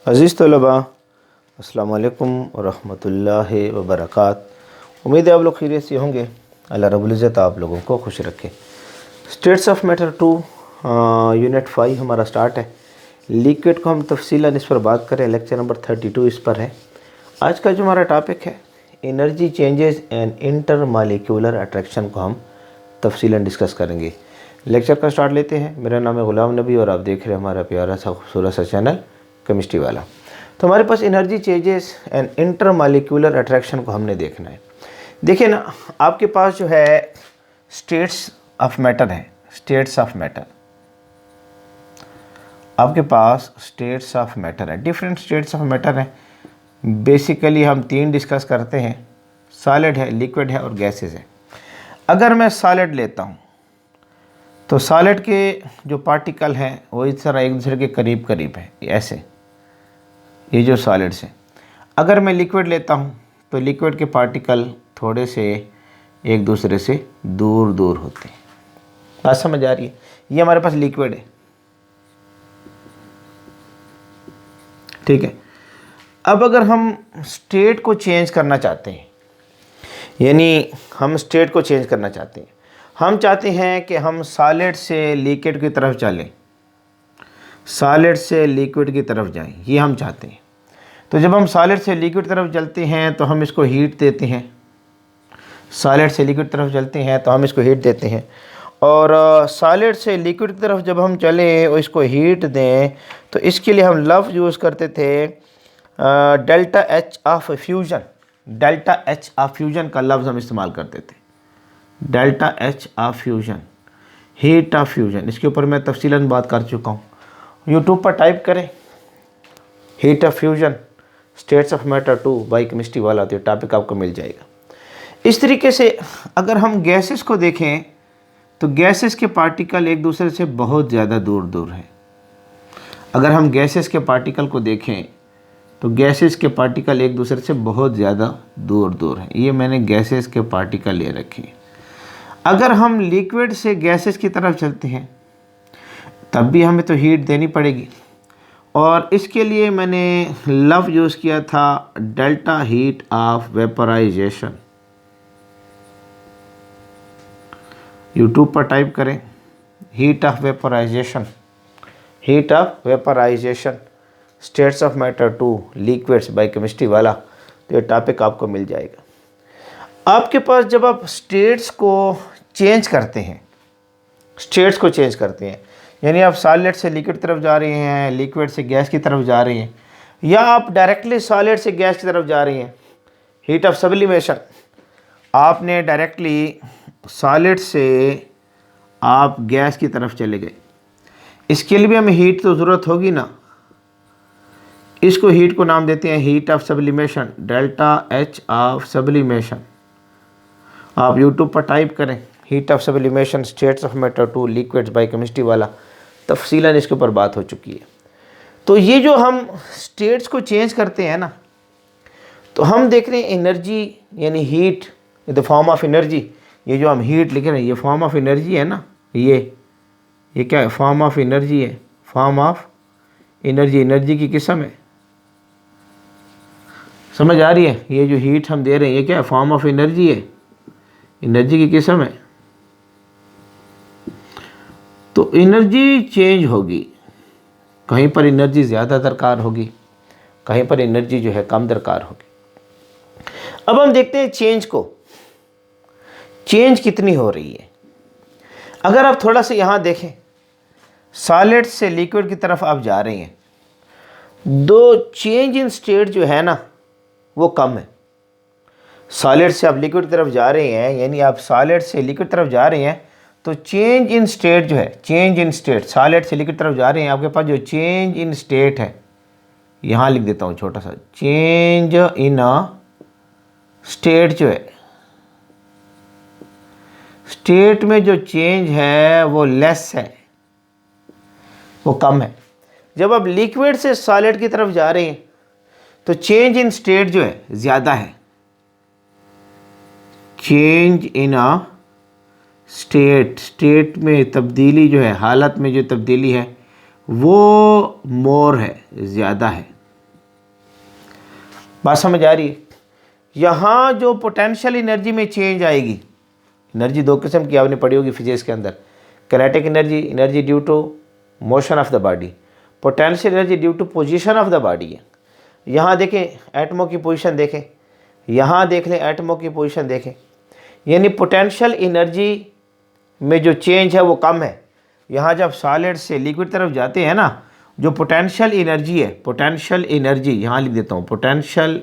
अज़ीज़ तलबा, अस्सलाम वालेकुम वरहमतुल्लाहि वबरकात। उम्मीद है आप लोग खैरियत से होंगे। अल्लाह रब्बुल इज़्ज़त आप लोगों को खुश रखे। स्टेट्स ऑफ मैटर 2 यूनिट 5 हमारा स्टार्ट है। लिक्विड को हम तफसीलन इस पर बात करें, लेक्चर नंबर 32 इस पर है। आज का जो हमारा टॉपिक है energy changes and intermolecular attraction को हम तफसीलन डिस्कस करेंगे। लेक्चर का स्टार्ट लेते हैं। मेरा नाम है ग़ुलाम नबी और आप देख रहे हैं हमारा प्यारा सा खूबसूरत सा चैनल केमिस्ट्री वाला। तो हमारे पास energy changes and intermolecular attraction को हमने देखना है। देखिए ना, आपके पास जो है स्टेट्स ऑफ मैटर है। स्टेट्स ऑफ मैटर, आपके पास स्टेट्स ऑफ मैटर है, डिफरेंट स्टेट्स ऑफ मैटर है। बेसिकली हम 3 डिस्कस करते हैं, सॉलिड है, लिक्विड है और गैसेस है। अगर मैं सॉलिड लेता हूँ तो सॉलिड के जो पार्टिकल हैं वो इस तरह एक दूसरे के करीब करीब है, ऐसे, ये जो सॉलिड्स हैं। अगर मैं लिक्विड लेता हूँ तो लिक्विड के पार्टिकल थोड़े से एक दूसरे से दूर दूर होते हैं। बात समझ आ रही है? ये हमारे पास लिक्विड है, ठीक है। अब अगर हम स्टेट को चेंज करना चाहते हैं, यानी हम स्टेट को चेंज करना चाहते हैं, हम चाहते हैं कि हम सॉलिड से लिक्विड की तरफ चलें, सॉलिड से लिक्विड की तरफ जाएं, ये हम चाहते हैं। तो जब हम सॉलिड से लिक्विड तरफ चलते हैं तो हम इसको हीट देते हैं। सॉलिड से लिक्विड तरफ चलते हैं तो हम इसको हीट देते हैं। और सॉलिड से लिक्विड की तरफ जब हम चलें और इसको हीट दें तो इसके लिए हम लफ्ज़ यूज़ करते थे delta H of fusion. Delta H of fusion का लफ्ज़ हम इस्तेमाल करते थे। Delta H of fusion, heat of fusion, इसके ऊपर मैं तफसीलन बात कर चुका हूँ। यूट्यूब पर टाइप करें heat of fusion states of matter 2 by chemistry वाला, तो टॉपिक आपको मिल जाएगा। इस तरीके से अगर हम गैसेस को देखें तो गैसेस के पार्टिकल एक दूसरे से बहुत ज़्यादा दूर दूर हैं। अगर हम गैसेस के पार्टिकल को देखें तो गैसेस के पार्टिकल एक दूसरे से बहुत ज़्यादा दूर दूर हैं। ये मैंने गैसेस के पार्टिकल ले रखे हैं। अगर हम लिक्विड से गैसेस की तरफ चलते हैं तब भी हमें तो हीट देनी पड़ेगी, और इसके लिए मैंने लफ्ज़ यूज़ किया था delta heat of vaporisation. YouTube पर टाइप करें heat of vaporisation, heat of vaporisation states of matter 2 liquids by chemistry वाला, तो ये टॉपिक आपको मिल जाएगा। आपके पास जब आप स्टेट्स को चेंज करते हैं, स्टेट्स को चेंज करते हैं, यानी आप सॉलिड से लिक्विड तरफ जा रहे हैं, लिक्विड से गैस की तरफ जा रहे हैं, या आप डायरेक्टली सॉलिड से गैस की तरफ जा रहे हैं, हीट ऑफ सब्लिमेशन, आपने डायरेक्टली सॉलिड से आप गैस की तरफ चले गए, इसके लिए भी हमें हीट तो ज़रूरत होगी ना। इसको हीट को नाम देते हैं heat of sublimation, delta H of sublimation. आप यूट्यूब पर टाइप करें heat of sublimation states of matter 2 liquids by chemistry वाला, तफसीलन इसके ऊपर बात हो चुकी है। तो ये जो हम स्टेट्स को चेंज करते हैं ना, तो हम देख रहे हैं एनर्जी यानी heat in the form of energy. ये जो हम हीट लिख रहे हैं ये फॉर्म ऑफ एनर्जी है ना, ये क्या है? फॉर्म ऑफ एनर्जी है, फॉर्म ऑफ एनर्जी, एनर्जी की किस्म है। समझ आ रही है? ये जो हीट हम दे रहे हैं ये क्या है? फॉर्म ऑफ एनर्जी है, एनर्जी की किस्म है। तो एनर्जी चेंज होगी, कहीं पर एनर्जी ज़्यादा दरकार होगी, कहीं पर एनर्जी जो है कम दरकार होगी। अब हम देखते हैं चेंज को, चेंज कितनी हो रही है। अगर आप थोड़ा सा यहाँ देखें, सॉलिड से लिक्विड की तरफ आप जा रहे हैं, दो चेंज इन स्टेट जो है ना वो कम है। सॉलिड से आप लिक्विड की तरफ जा रहे हैं, यानी आप सॉलिड से लिक्विड तरफ जा रहे हैं, तो चेंज इन स्टेट जो है, चेंज इन स्टेट, सॉलिड से लिक्विड तरफ जा रहे हैं, आपके पास जो चेंज इन स्टेट है, यहाँ लिख देता हूँ छोटा सा, चेंज इन स्टेट जो है, स्टेट में जो चेंज है वो लेस है, वो कम है। जब आप लिक्विड से सॉलिड की तरफ जा रहे हैं तो चेंज इन स्टेट जो है ज़्यादा है। चेंज इन स्टेट, स्टेट में तब्दीली जो है, हालत में जो तब्दीली है वो मोर है, ज़्यादा है। बात समझ आ रही है? यहाँ जो पोटेंशियल एनर्जी में चेंज आएगी, एनर्जी दो किस्म की आपने पढ़ी होगी फिजिक्स के अंदर, kinetic energy, energy due to motion of the body, potential energy due to position of the body है। यहाँ देखें एटमों की पोजीशन देखें, यहाँ देख लें एटमों की पोजीशन देखें, यानी पोटेंशियल एनर्जी में जो चेंज है वो कम है। यहाँ जब सॉलिड से लिक्विड तरफ जाते हैं ना, जो पोटेंशियल एनर्जी है, पोटेंशियल एनर्जी यहाँ लिख देता हूँ, पोटेंशियल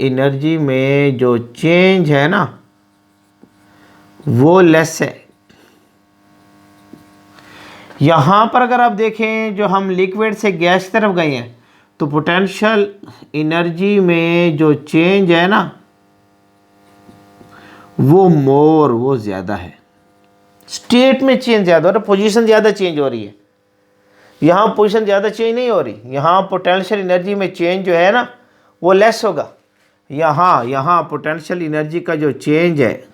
एनर्जी में जो चेंज है ना वो लेस है। यहाँ पर अगर आप देखें जो हम लिक्विड से गैस की तरफ गए हैं तो पोटेंशियल एनर्जी में जो चेंज है ना वो ज़्यादा है। स्टेट में चेंज ज़्यादा हो रहा है, पोजीशन ज़्यादा चेंज हो रही है। यहाँ पोजीशन ज़्यादा चेंज नहीं हो रही, यहाँ पोटेंशियल एनर्जी में चेंज जो है ना वो लेस होगा। यहाँ पोटेंशियल एनर्जी का जो चेंज है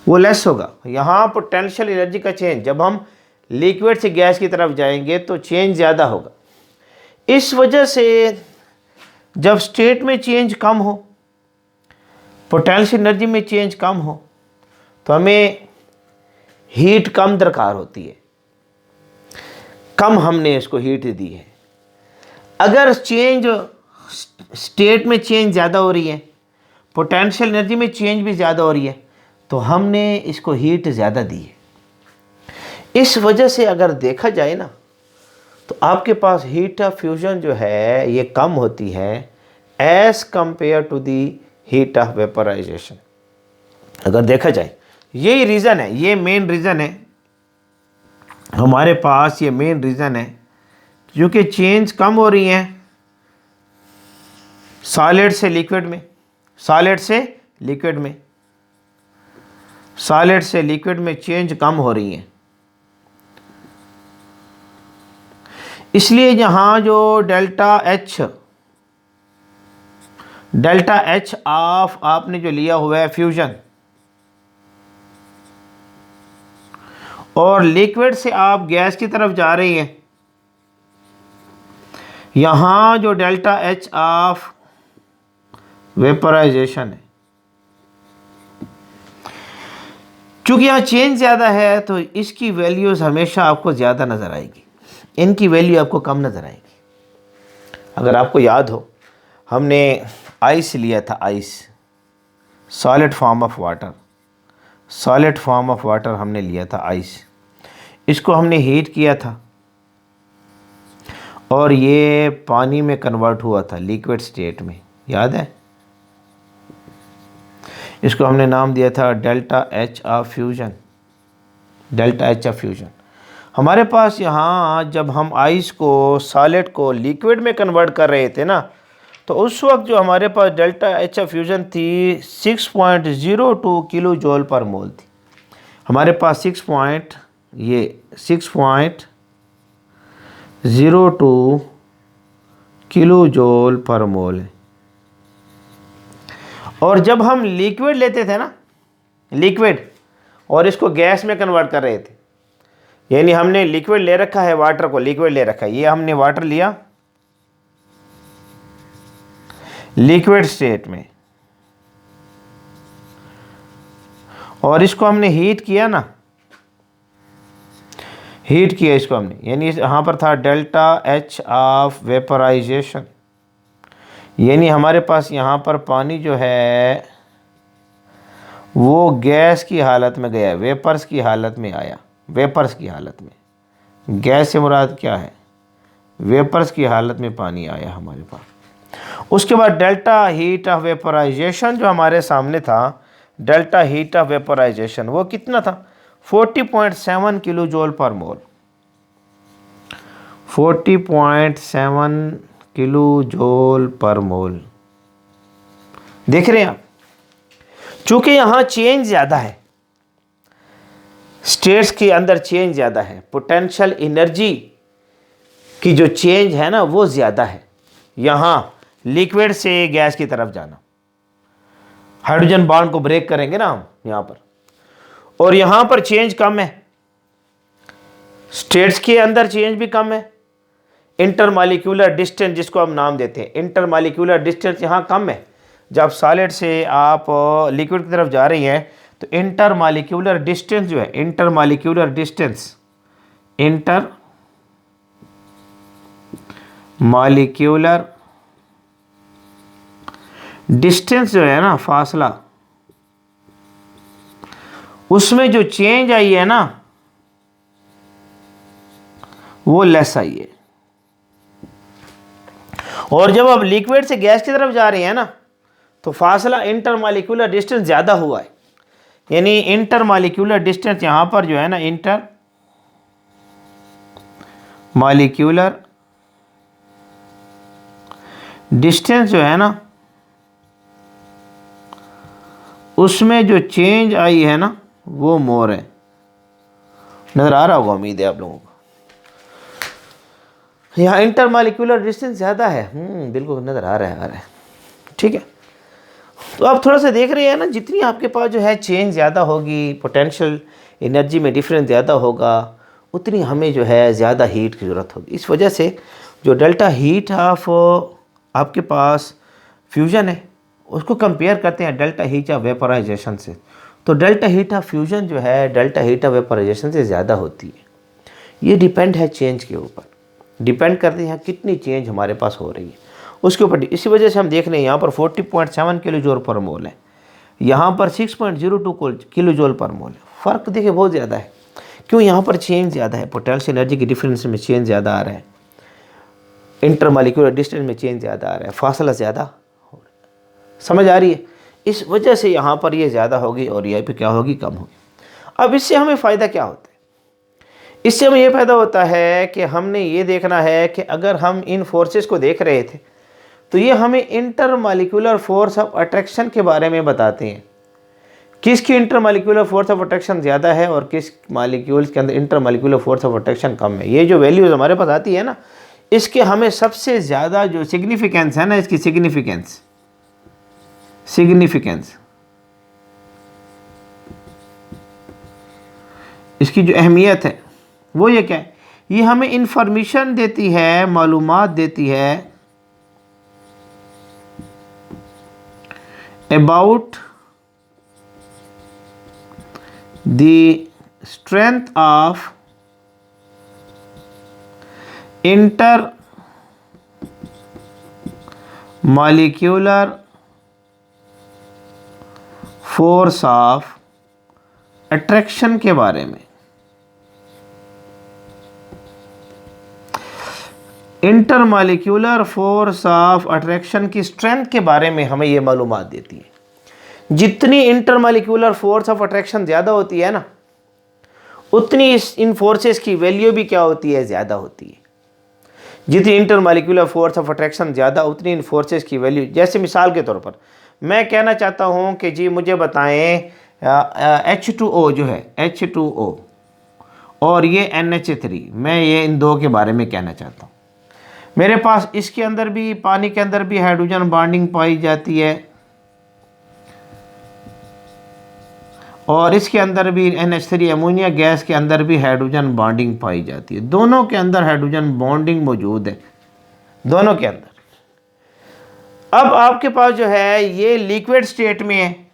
वो लेस होगा। यहाँ पोटेंशियल एनर्जी का चेंज जब हम लिक्विड से गैस की तरफ जाएंगे तो चेंज ज़्यादा होगा। इस वजह से जब स्टेट में चेंज कम हो, पोटेंशियल एनर्जी में चेंज कम हो, तो हमें हीट कम दरकार होती है, कम हमने इसको हीट दी है। अगर चेंज स्टेट में चेंज ज़्यादा हो रही है, पोटेंशियल एनर्जी में चेंज भी ज़्यादा हो रही है, तो हमने इसको हीट ज़्यादा दी है। इस वजह से अगर देखा जाए ना तो आपके पास हीट ऑफ फ्यूजन जो है ये कम होती है as compare to the heat of vaporisation. अगर देखा जाए यही रीज़न है, ये मेन रीज़न है हमारे पास, ये मेन रीज़न है क्योंकि चेंज कम हो रही हैं सॉलिड से लिक्विड में, सॉलिड से लिक्विड में, सॉलिड से लिक्विड में चेंज कम हो रही हैं। इसलिए यहाँ जो डेल्टा एच ऑफ आपने जो लिया हुआ है फ्यूजन, और लिक्विड से आप गैस की तरफ जा रही हैं, यहाँ जो डेल्टा एच ऑफ वेपराइजेशन है, चूँकि यहाँ चेंज ज़्यादा है तो इसकी वैल्यूज़ हमेशा आपको ज़्यादा नज़र आएगी, इनकी वैल्यू आपको कम नज़र आएगी। अगर आपको याद हो हमने आइस लिया था, ice solid form of water, solid form of water हमने लिया था आइस, इसको हमने हीट किया था और ये पानी में कन्वर्ट हुआ था लिक्विड स्टेट में, याद है? इसको हमने नाम दिया था delta H of fusion, delta H of fusion. हमारे पास यहाँ जब हम आइस को, सॉलिड को लिक्विड में कन्वर्ट कर रहे थे ना, तो उस वक्त जो हमारे पास डेल्टा एच ऑफ फ्यूजन थी 6.02 किलो जूल पर मोल थी। हमारे पास 6.02 किलो जूल पर मोल है। और जब हम लिक्विड लेते थे ना, लिक्विड, और इसको गैस में कन्वर्ट कर रहे थे, यानी हमने लिक्विड ले रखा है, वाटर को लिक्विड ले रखा है, ये हमने वाटर लिया लिक्विड स्टेट में और इसको हमने हीट किया ना, हीट किया इसको हमने, यानी यहाँ पर था डेल्टा एच ऑफ वेपराइजेशन, यानी हमारे पास यहाँ पर पानी जो है वो गैस की हालत में गया, वेपर्स की हालत में आया, वेपर्स की हालत में, गैस से मुराद क्या है? वेपर्स की हालत में पानी आया हमारे पास। उसके बाद डेल्टा हीट ऑफ वेपराइजेशन जो हमारे सामने था, डेल्टा हीट ऑफ वेपराइजेशन वो कितना था? 40.7 किलो जूल पर मोल, 40.7 किलो जूल पर मोल। देख रहे हैं आप, चूंकि यहाँ चेंज ज़्यादा है, स्टेट्स के अंदर चेंज ज़्यादा है, पोटेंशियल एनर्जी की जो चेंज है ना वो ज़्यादा है। यहाँ लिक्विड से गैस की तरफ जाना, हाइड्रोजन बॉन्ड को ब्रेक करेंगे ना हम यहाँ पर, और यहाँ पर चेंज कम है, स्टेट्स के अंदर चेंज भी कम है, इंटरमालिक्यूलर डिस्टेंस जिसको हम नाम देते हैं, इंटरमालिक्यूलर डिस्टेंस यहाँ कम है। जब सॉलिड से आप लिक्विड की तरफ जा रही हैं तो इंटरमालिक्यूलर डिस्टेंस जो है, इंटरमालिक्यूलर डिस्टेंस, इंटरमालिक्यूलर डिस्टेंस जो है ना, फासला, उसमें जो चेंज आई है ना वो लेस आई है। और जब आप लिक्विड से गैस की तरफ जा रहे हैं ना तो फासला इंटरमालिक्यूलर डिस्टेंस ज़्यादा हुआ है। यानी इंटरमालिक्यूलर डिस्टेंस यहां पर जो है ना, इंटरमालिक्यूलर डिस्टेंस जो है ना उसमें जो चेंज आई है ना वो मोर है। नज़र आ रहा होगा उम्मीद है आप लोगों को। यहाँ इंटरमालिक्यूलर डिस्टेंस ज़्यादा है, बिल्कुल नज़र आ रहा है, ठीक है। तो आप थोड़ा सा देख रहे हैं ना, जितनी आपके पास जो है चेंज ज़्यादा होगी, पोटेंशियल एनर्जी में डिफरेंस ज़्यादा होगा, उतनी हमें जो है ज़्यादा हीट की ज़रूरत होगी। इस वजह से जो डेल्टा हीट ऑफ आपके पास फ्यूजन है उसको कंपेयर करते हैं डेल्टा हीट ऑफ वेपराइजेशन से, तो डेल्टा हीट ऑफ फ्यूजन जो है डेल्टा हीट ऑफ वेपराइजेशन से ज़्यादा होती है। ये डिपेंड है चेंज के ऊपर, डिपेंड करते हैं कितनी चेंज हमारे पास हो रही है उसके ऊपर। इसी वजह से हम देख रहे हैं यहाँ पर 40.7 किलो जूल पर मोल है, यहाँ पर 6.02 किलो जूल पर मोल है। फ़र्क देखिए बहुत ज़्यादा है। क्यों? यहाँ पर चेंज ज़्यादा है, पोटेंशियल एनर्जी की डिफरेंस में चेंज ज़्यादा आ रहा है, इंटरमालिक्यूलर डिस्टेंस में चेंज ज़्यादा आ रहा है, फासला ज़्यादा हो रहा है। समझ आ रही है? इस वजह से यहाँ पर ये ज़्यादा होगी और यहाँ पे क्या होगी, कम होगी। अब इससे हमें फ़ायदा क्या होता है? इससे हमें ये फ़ायदा होता है कि हमने ये देखना है कि अगर हम इन फोर्सेस को देख रहे थे तो ये हमें इंटरमालिक्यूलर फोर्स ऑफ अट्रैक्शन के बारे में बताते हैं। किसकी इंटरमालिक्यूलर फोर्स ऑफ अट्रैक्शन ज़्यादा है और किस मालिक्यूल्स के अंदर इंटरमालिक्यूलर फोर्स ऑफ अट्रैक्शन कम है। ये जो वैल्यूज़ हमारे पास आती है ना, इसके हमें सबसे ज़्यादा जो सिग्निफिकेंस है ना, इसकी सिग्निफिकेंस इसकी जो अहमियत है वो ये क्या है, ये हमें इंफॉर्मेशन देती है, मालूमात देती है about the strength of inter molecular force of attraction के बारे में। इंटरमालिक्यूलर फोर्स ऑफ अट्रैक्शन की स्ट्रेंथ के बारे में हमें ये मालूमात देती है। जितनी इंटरमालिक्यूलर फोर्स ऑफ अट्रैक्शन ज़्यादा होती है ना, उतनी इन फोर्सेस की वैल्यू भी क्या होती है, ज़्यादा होती है। जितनी इंटरमालिक्यूलर फोर्स ऑफ अट्रैक्शन ज़्यादा, उतनी इन फोर्सेस की वैल्यू। जैसे मिसाल के तौर पर मैं कहना चाहता हूँ कि जी मुझे बताएं H2O जो है, H2O और ये NH3, मैं ये इन दो के बारे में कहना चाहता हूँ। मेरे पास इसके अंदर भी, पानी के अंदर भी हाइड्रोजन बॉन्डिंग पाई जाती है और इसके अंदर भी NH3 अमोनिया गैस के अंदर भी हाइड्रोजन बॉन्डिंग पाई जाती है। दोनों के अंदर हाइड्रोजन बॉन्डिंग मौजूद है, दोनों के अंदर। अब आपके पास जो है ये लिक्विड स्टेट में है,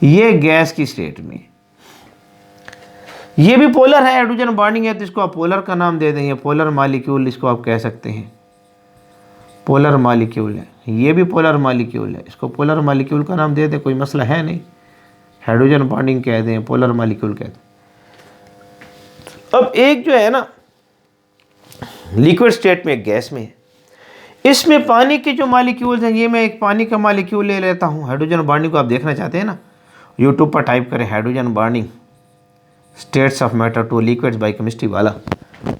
ये गैस की स्टेट में, ये भी पोलर है, हाइड्रोजन बॉन्डिंग है, तो इसको आप पोलर का नाम दे दें। ये पोलर मॉलिक्यूल इसको आप कह सकते हैं, पोलर मॉलिक्यूल है। ये भी पोलर मॉलिक्यूल है, इसको पोलर मॉलिक्यूल का नाम दे दें, कोई मसला है नहीं। हाइड्रोजन बॉन्डिंग कह दें, पोलर मॉलिक्यूल कह दें। अब एक जो है ना लिक्विड स्टेट में, एक गैस में है, इसमें पानी के जो मॉलिक्यूल्स हैं, ये मैं एक पानी का मॉलिक्यूल ले लेता हूँ। हाइड्रोजन बॉन्डिंग को आप देखना चाहते हैं ना, यूट्यूब पर टाइप करें hydrogen bonding states of matter two liquids by chemistry वाला।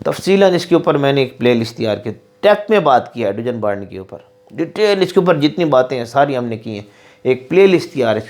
तफसीलन इसके ऊपर मैंने एक प्ले लिस्ट तैयार की, डेप्थ में बात की हाइड्रोजन बॉन्डिंग के ऊपर, डिटेल इसके ऊपर जितनी बातें हैं सारी हमने की हैं, एक प्ले लिस्ट तैयार है।